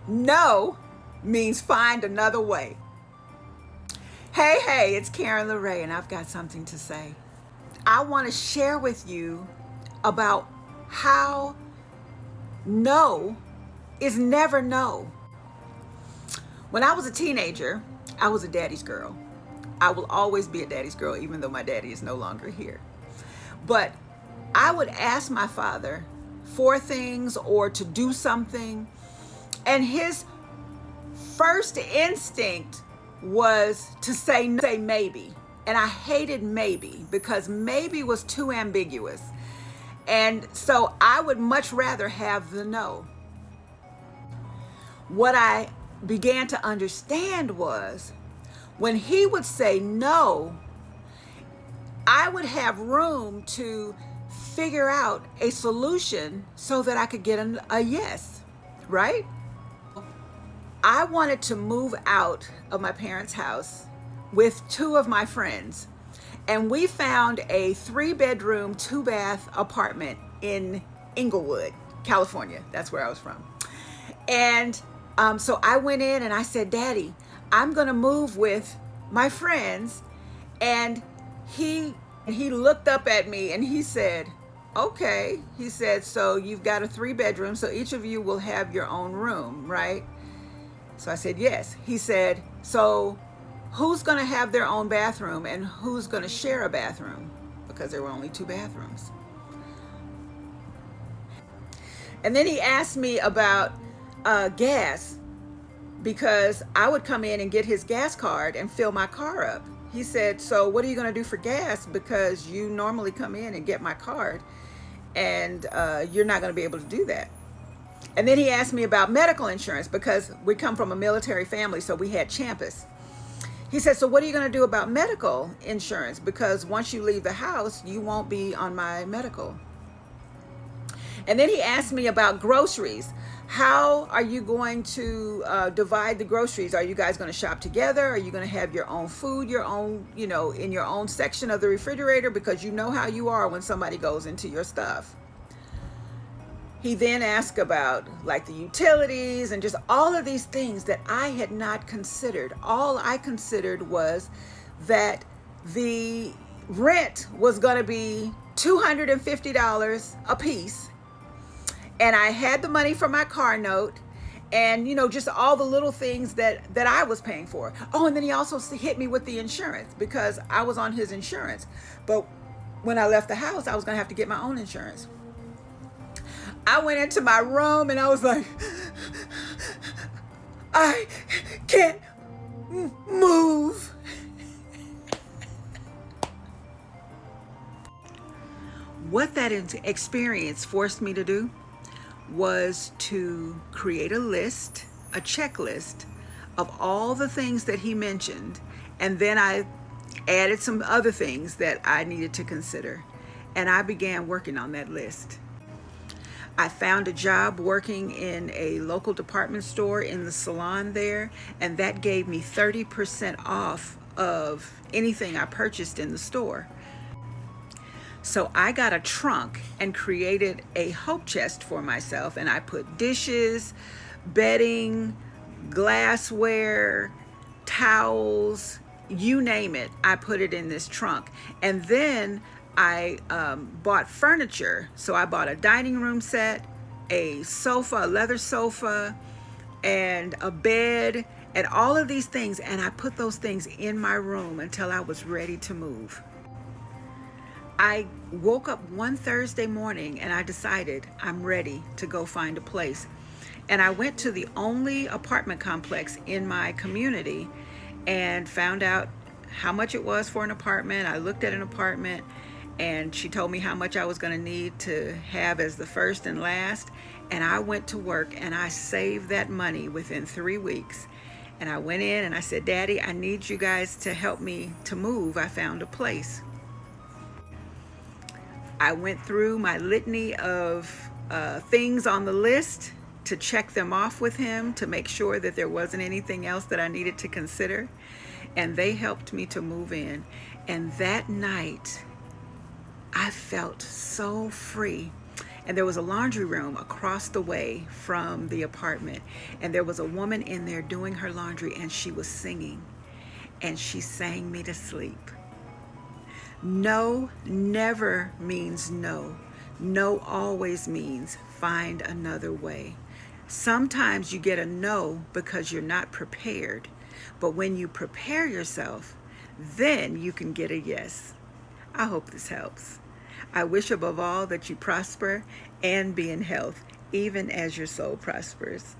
No means find another way. Hey, it's Karen LoRay, and I've got something to say. I want to share with you about how no is never no. When I was a teenager, I was a daddy's girl. I will always be a daddy's girl, even though my daddy is no longer here. But I would ask my father for things or to do something, and his first instinct was to say maybe. And I hated maybe because maybe was too ambiguous. And so I would much rather have the no. What I began to understand was when he would say no, I would have room to figure out a solution so that I could get a yes, right? I wanted to move out of my parents' house with two of my friends, and we found a 3-bedroom, 2-bath apartment in Inglewood, California. That's where I was from. And so I went in and I said, Daddy, I'm going to move with my friends. And he looked up at me and he said, okay. He said, so you've got a 3-bedroom, so each of you will have your own room, right? So I said, yes. He said, so who's going to have their own bathroom and who's going to share a bathroom? Because there were only 2 bathrooms. And then he asked me about gas, because I would come in and get his gas card and fill my car up. He said, so what are you going to do for gas? Because you normally come in and get my card, and you're not going to be able to do that. And then he asked me about medical insurance, because we come from a military family, so we had Champus. He said, so what are you going to do about medical insurance? Because once you leave the house, you won't be on my medical. And then he asked me about groceries. How are you going to divide the groceries? Are you guys going to shop together? Are you going to have your own food, your own, in your own section of the refrigerator? Because you know how you are when somebody goes into your stuff. He then asked about like the utilities and just all of these things that I had not considered. All I considered was that the rent was going to be $250 a piece. And I had the money for my car note and, just all the little things that I was paying for. Oh, and then he also hit me with the insurance because I was on his insurance. But when I left the house, I was going to have to get my own insurance. I went into my room and I was like, I can't move. What that experience forced me to do was to create a list, a checklist of all the things that he mentioned. And then I added some other things that I needed to consider. And I began working on that list. I found a job working in a local department store in the salon there, and that gave me 30% off of anything I purchased in the store. So I got a trunk and created a hope chest for myself, and I put dishes, bedding, glassware, towels, you name it, I put it in this trunk. And then I bought furniture. So I bought a dining room set, a sofa, a leather sofa, and a bed, and all of these things. And I put those things in my room until I was ready to move. I woke up one Thursday morning and I decided I'm ready to go find a place. And I went to the only apartment complex in my community and found out how much it was for an apartment. I looked at an apartment and she told me how much I was going to need to have as the first and last. And I went to work and I saved that money within 3 weeks. And I went in and I said, Daddy, I need you guys to help me to move. I found a place. I went through my litany of things on the list to check them off with him to make sure that there wasn't anything else that I needed to consider. And they helped me to move in. And that night, I felt so free. And there was a laundry room across the way from the apartment. And there was a woman in there doing her laundry, and she was singing. And she sang me to sleep. No never means no. No always means find another way. Sometimes you get a no because you're not prepared. But when you prepare yourself, then you can get a yes. I hope this helps. I wish above all that you prosper and be in health, even as your soul prospers.